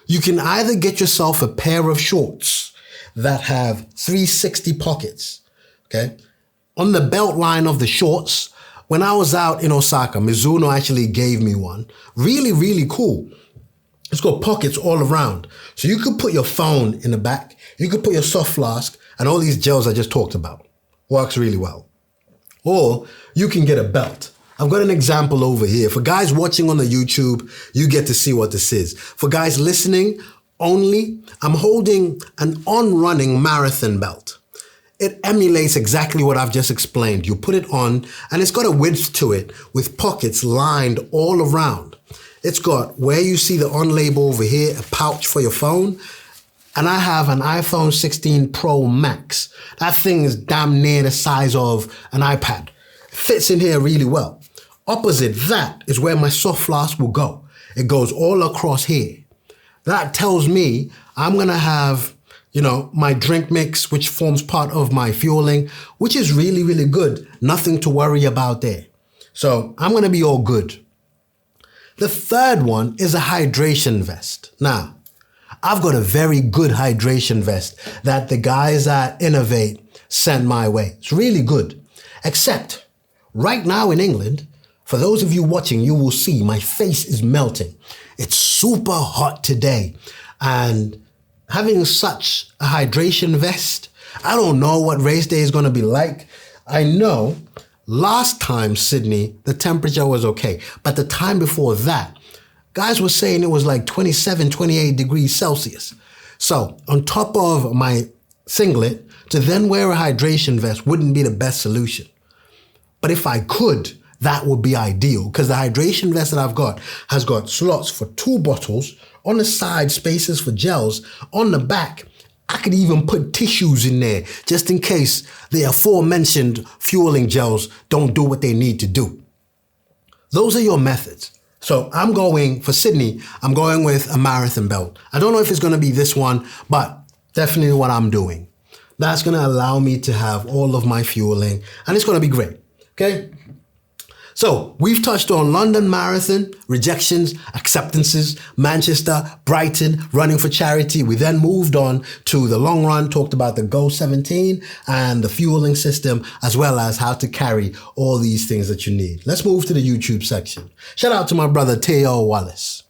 You can either get yourself a pair of shorts that have 360 pockets, okay? On the belt line of the shorts, when I was out in Osaka, Mizuno actually gave me one. Really, really cool. It's got pockets all around. So you could put your phone in the back, you could put your soft flask, and all these gels I just talked about. Works really well. Or you can get a belt. I've got an example over here. For guys watching on the YouTube, you get to see what this is. For guys listening only, I'm holding an on-running marathon belt. It emulates exactly what I've just explained. You put it on and it's got a width to it with pockets lined all around. It's got where you see the on label over here, a pouch for your phone. And I have an iPhone 16 Pro Max. That thing is damn near the size of an iPad. It fits in here really well. Opposite that is where my soft flask will go. It goes all across here. That tells me I'm gonna have, my drink mix, which forms part of my fueling, which is really, really good. Nothing to worry about there. So I'm gonna be all good. The third one is a hydration vest. Now, I've got a very good hydration vest that the guys at Innovate sent my way. It's really good. Except right now in England, for those of you watching, you will see my face is melting. It's super hot today. And having such a hydration vest, I don't know what race day is going to be like. I know last time, Sydney, the temperature was okay. But the time before that, guys were saying it was like 27, 28 degrees Celsius. So on top of my singlet, to then wear a hydration vest wouldn't be the best solution. But if I could, that would be ideal, because the hydration vest that I've got has got slots for 2 bottles, on the side spaces for gels, on the back I could even put tissues in there just in case the aforementioned fueling gels don't do what they need to do. Those are your methods. So I'm going, for Sydney, I'm going with a marathon belt. I don't know if it's going to be this one, but definitely what I'm doing. That's going to allow me to have all of my fueling, and it's going to be great. Okay? So we've touched on London Marathon, Rejections, Acceptances, Manchester, Brighton, running for charity. We then moved on to the long run, talked about the Go 17 and the fueling system, as well as how to carry all these things that you need. Let's move to the YouTube section. Shout out to my brother, Teo Wallace.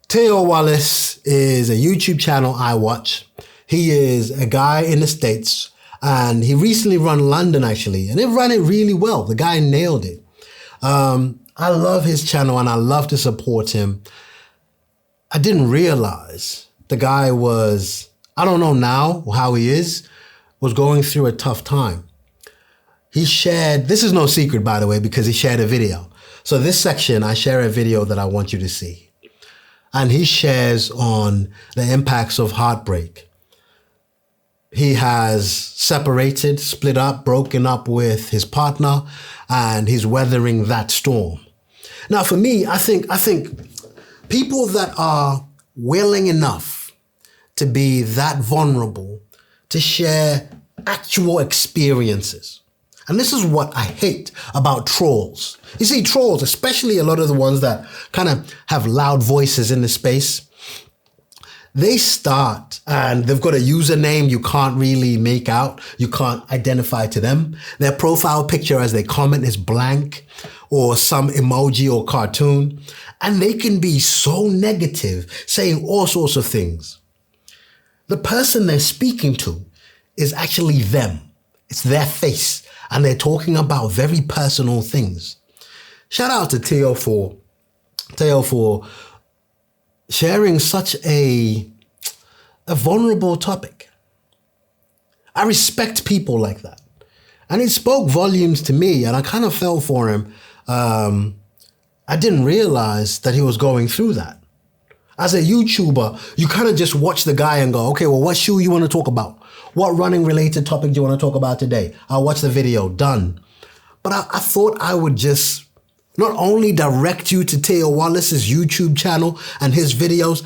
Teo Wallace is a YouTube channel I watch. He is a guy in the States, and he recently run London actually, and he ran it really well. The guy nailed it. I love his channel and I love to support him. I didn't realize the guy was, I don't know now how he is, was going through a tough time. He shared, this is no secret by the way, because he shared a video. So this section, I share a video that I want you to see. And he shares on the impacts of heartbreak. He has separated, split up, broken up with his partner, and he's weathering that storm. Now, for me, I think people that are willing enough to be that vulnerable, to share actual experiences. And this is what I hate about trolls. You see, trolls, especially a lot of the ones that kind of have loud voices in the space, they start and they've got a username you can't really make out. You can't identify to them. Their profile picture as they comment is blank or some emoji or cartoon. And they can be so negative, saying all sorts of things. The person they're speaking to is actually them. It's their face. And they're talking about very personal things. Shout out to Teo for sharing such a vulnerable topic. I respect people like that. And it spoke volumes to me, and I kind of felt for him. I didn't realize that he was going through that. As a YouTuber, you kind of just watch the guy and go, okay, well, what shoe you want to talk about? What running related topic do you want to talk about today? I'll watch the video, done. But I thought I would just not only direct you to Teo Wallace's YouTube channel and his videos,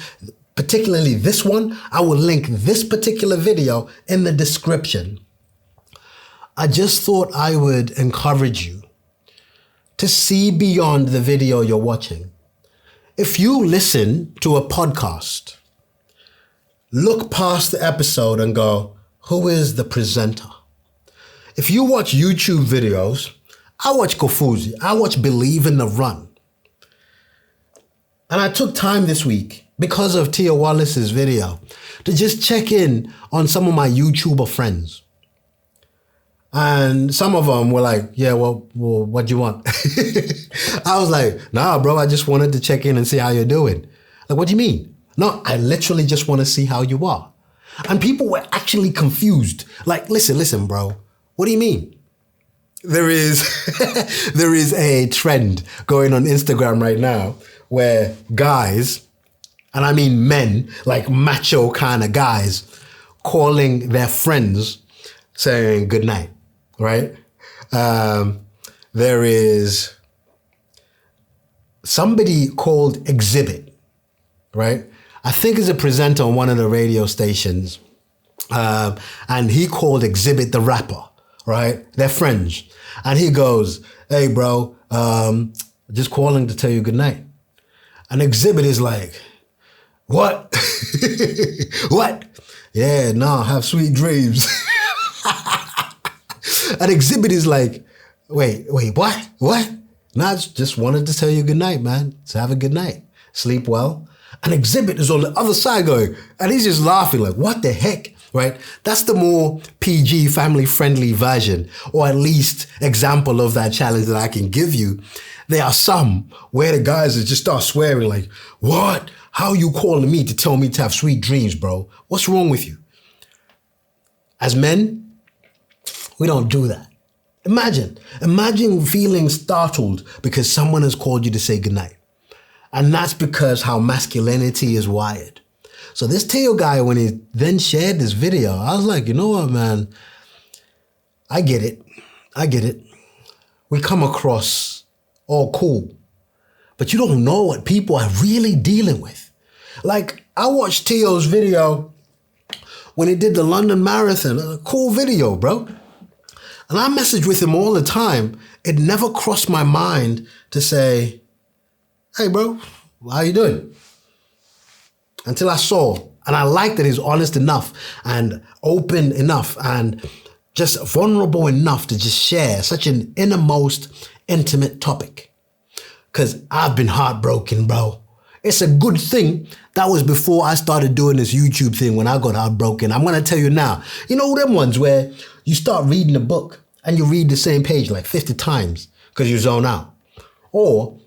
particularly this one, I will link this particular video in the description. I just thought I would encourage you to see beyond the video you're watching. If you listen to a podcast, look past the episode and go, who is the presenter? If you watch YouTube videos, I watch Kofuzi, I watch Believe in the Run. And I took time this week, because of Teo Wallace's video, to just check in on some of my YouTuber friends. And some of them were like, yeah, well what do you want? I was like, nah, bro, I just wanted to check in and see how you're doing. Like, what do you mean? No, I literally just want to see how you are. And people were actually confused. Like, listen, bro. What do you mean? There is there is a trend going on Instagram right now where guys, and I mean men, like macho kind of guys, calling their friends saying good night, right? There is somebody called Exhibit, right? I think is a presenter on one of the radio stations. And he called Exhibit the rapper, right? They're friends. And he goes, hey, bro, just calling to tell you good night. And Exhibit is like, what? What? Yeah, no, have sweet dreams. And Exhibit is like, wait, what? What? No, I just wanted to tell you good night, man. So have a good night. Sleep well. And Exhibit is on the other side going, and he's just laughing like, what the heck, right? That's the more PG, family-friendly version, or at least example of that challenge that I can give you. There are some where the guys just start swearing like, what? How you calling me to tell me to have sweet dreams, bro? What's wrong with you? As men, we don't do that. Imagine feeling startled because someone has called you to say goodnight. And that's because how masculinity is wired. So this Teo guy, when he then shared this video, I was like, you know what, man? I get it. We come across all cool. But you don't know what people are really dealing with. Like, I watched Teo's video when he did the London Marathon. A cool video, bro. And I message with him all the time. It never crossed my mind to say, hey, bro, how you doing? Until I saw, and I like that he's honest enough and open enough and just vulnerable enough to just share such an innermost, intimate topic. Because I've been heartbroken, bro. It's a good thing. That was before I started doing this YouTube thing when I got heartbroken. I'm going to tell you now. You know them ones where you start reading a book and you read the same page like 50 times because you zone out. Or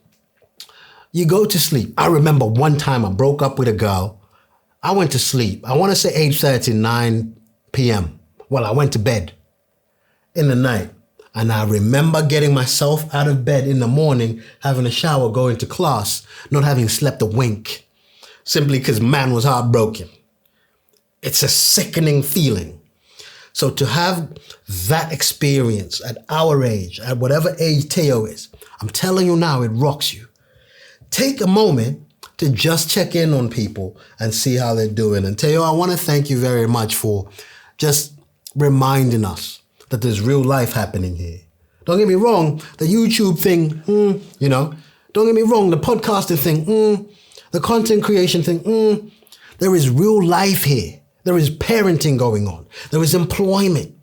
you go to sleep. I remember one time I broke up with a girl. I went to sleep. I want to say 8:30, 9 p.m. Well, I went to bed in the night. And I remember getting myself out of bed in the morning, having a shower, going to class, not having slept a wink, simply because man was heartbroken. It's a sickening feeling. So to have that experience at our age, at whatever age Teo is, I'm telling you now, it rocks you. Take a moment to just check in on people and see how they're doing. And Teo, I want to thank you very much for just reminding us that there's real life happening here. Don't get me wrong, the YouTube thing, don't get me wrong, the podcasting thing, the content creation thing, there is real life here. There is parenting going on. There is employment.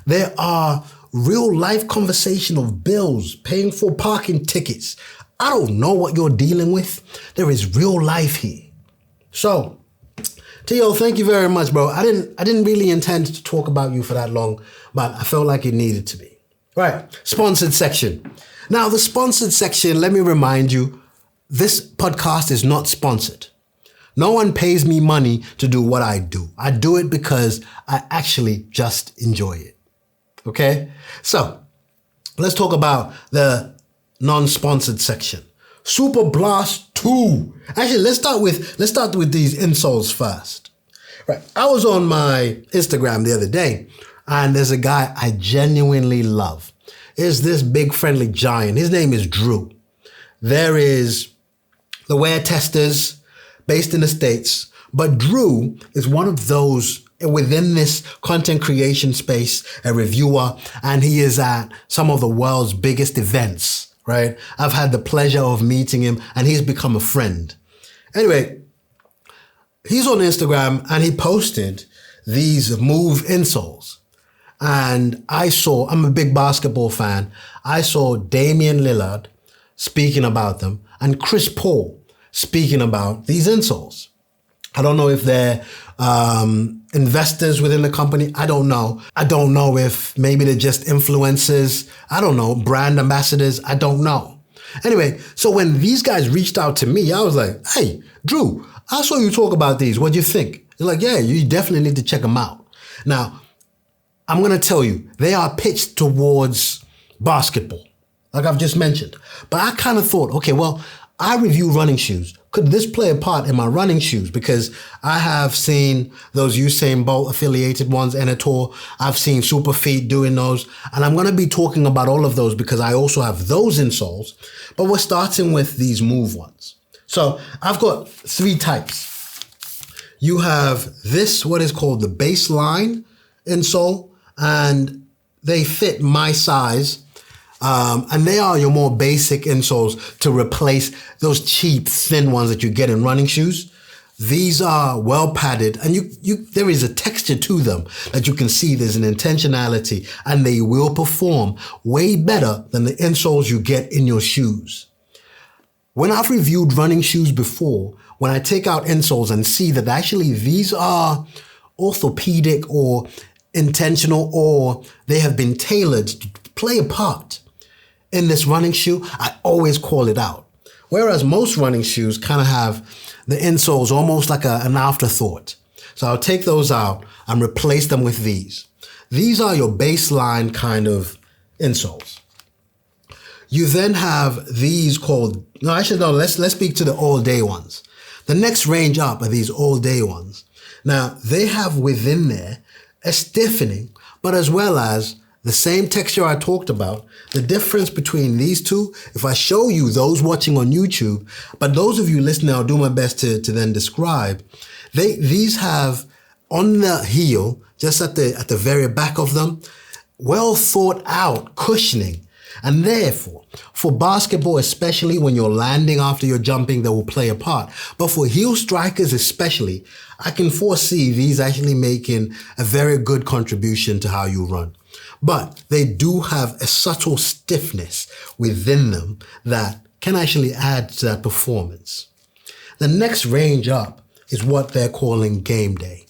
There are real life conversation of bills, paying for parking tickets. I don't know what you're dealing with. There is real life here. So, Teo, thank you very much, bro. I didn't really intend to talk about you for that long, but I felt like it needed to be. Right, sponsored section. Now, the sponsored section, let me remind you, this podcast is not sponsored. No one pays me money to do what I do. I do it because I actually just enjoy it. Okay? So, let's talk about the non-sponsored section. Superblast 2. Actually, let's start with these insults first. Right. I was on my Instagram the other day, and there's a guy I genuinely love. It's this big friendly giant. His name is Drew. There is the Wear Testers based in the States, but Drew is one of those within this content creation space, a reviewer, and he is at some of the world's biggest events. Right? I've had the pleasure of meeting him and he's become a friend. Anyway, he's on Instagram and he posted these move insoles. And I'm a big basketball fan. I saw Damian Lillard speaking about them and Chris Paul speaking about these insoles. I don't know if they're investors within the company. I don't know. I don't know if maybe they're just influencers. I don't know. Brand ambassadors. I don't know. Anyway, so when these guys reached out to me, I was like, hey, Drew, I saw you talk about these. What do you think? It's like, yeah, you definitely need to check them out. Now, I'm going to tell you, they are pitched towards basketball, like I've just mentioned. But I kind of thought, okay, well, I review running shoes. Could this play a part in my running shoes? Because I have seen those Usain Bolt affiliated ones, Enator. I've seen Superfeet doing those. And I'm going to be talking about all of those because I also have those insoles. But we're starting with these Move ones. So I've got 3 types. You have this, what is called the baseline insole, and they fit my size. And they are your more basic insoles to replace those cheap, thin ones that you get in running shoes. These are well padded, and there is a texture to them that you can see. There's an intentionality, and they will perform way better than the insoles you get in your shoes. When I've reviewed running shoes before, when I take out insoles and see that actually these are orthopedic or intentional, or they have been tailored to play a part in this running shoe, I always call it out. Whereas most running shoes kind of have the insoles almost like an afterthought. So I'll take those out and replace them with these. These are your baseline kind of insoles. You then have these called, let's speak to the all day ones. The next range up are these all day ones. Now they have within there a stiffening, but as well as the same texture I talked about. The difference between these two, if I show you those watching on YouTube, but those of you listening, I'll do my best to then describe. These have on the heel, just at the very back of them, well thought out cushioning. And therefore, for basketball, especially when you're landing after you're jumping, that will play a part. But for heel strikers especially, I can foresee these actually making a very good contribution to how you run. But they do have a subtle stiffness within them that can actually add to that performance. The next range up is what they're calling game day.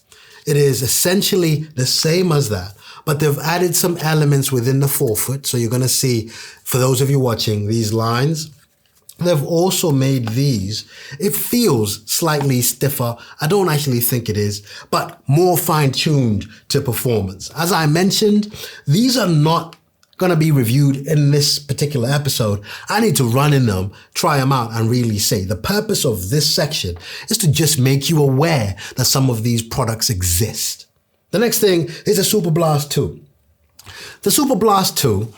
It is essentially the same as that, but they've added some elements within the forefoot. So you're going to see, for those of you watching, these lines. They've also made these. It feels slightly stiffer. I don't actually think it is, but more fine-tuned to performance. As I mentioned, these are not going to be reviewed in this particular episode. I need to run in them, try them out, and really say the purpose of this section is to just make you aware that some of these products exist. The next thing is the Superblast 2. The Superblast 2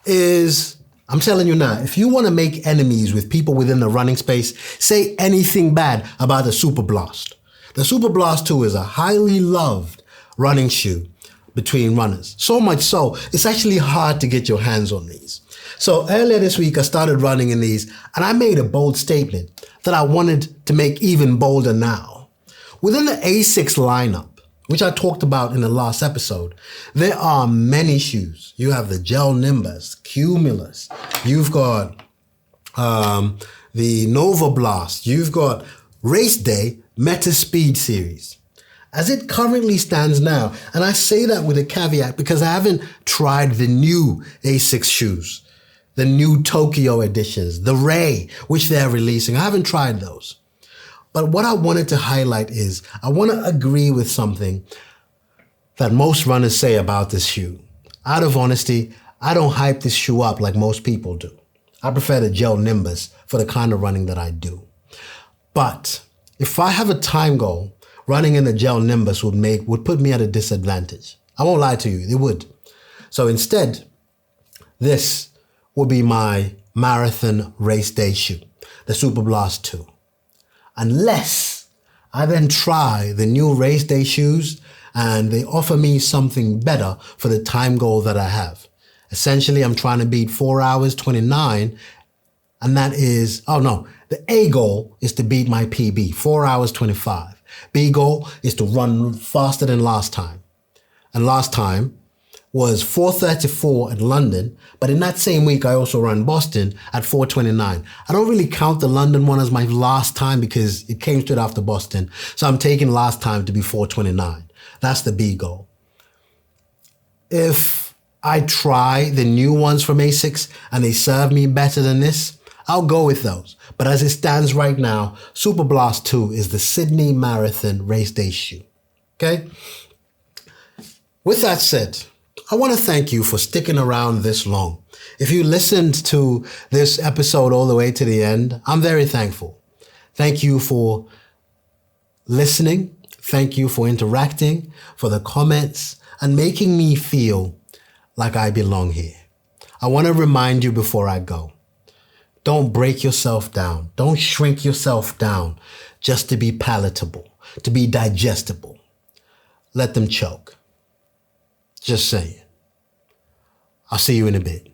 is, I'm telling you now, if you want to make enemies with people within the running space, say anything bad about the Superblast. The Superblast 2 is a highly loved running shoe between runners. So much so, it's actually hard to get your hands on these. So earlier this week, I started running in these, and I made a bold statement that I wanted to make even bolder now. Within the A6 lineup, which I talked about in the last episode, there are many shoes. You have the Gel Nimbus, Cumulus. You've got the Nova Blast. You've got Race Day Meta Speed Series. As it currently stands now, and I say that with a caveat because I haven't tried the new A6 shoes, the new Tokyo editions, the Ray, which they're releasing. I haven't tried those. But what I wanted to highlight is I want to agree with something that most runners say about this shoe. Out of honesty, I don't hype this shoe up like most people do. I prefer the Gel Nimbus for the kind of running that I do. But if I have a time goal, running in the Gel Nimbus would put me at a disadvantage. I won't lie to you, it would. So instead, this will be my marathon race day shoe, the Superblast 2. Unless I then try the new race day shoes and they offer me something better for the time goal that I have. Essentially, I'm trying to beat 4 hours, 29, and that is, the A goal is to beat my PB, 4 hours, 25. B goal is to run faster than last time. And last time was 4:34 at London, but in that same week, I also ran Boston at 4:29. I don't really count the London one as my last time because it came straight after Boston. So I'm taking last time to be 4:29. That's the B goal. If I try the new ones from A6 and they serve me better than this, I'll go with those. But as it stands right now, Superblast 2 is the Sydney Marathon race day shoe. Okay? With that said, I want to thank you for sticking around this long. If you listened to this episode all the way to the end, I'm very thankful. Thank you for listening. Thank you for interacting, for the comments, and making me feel like I belong here. I want to remind you before I go, don't break yourself down. Don't shrink yourself down just to be palatable, to be digestible. Let them choke. Just saying. I'll see you in a bit.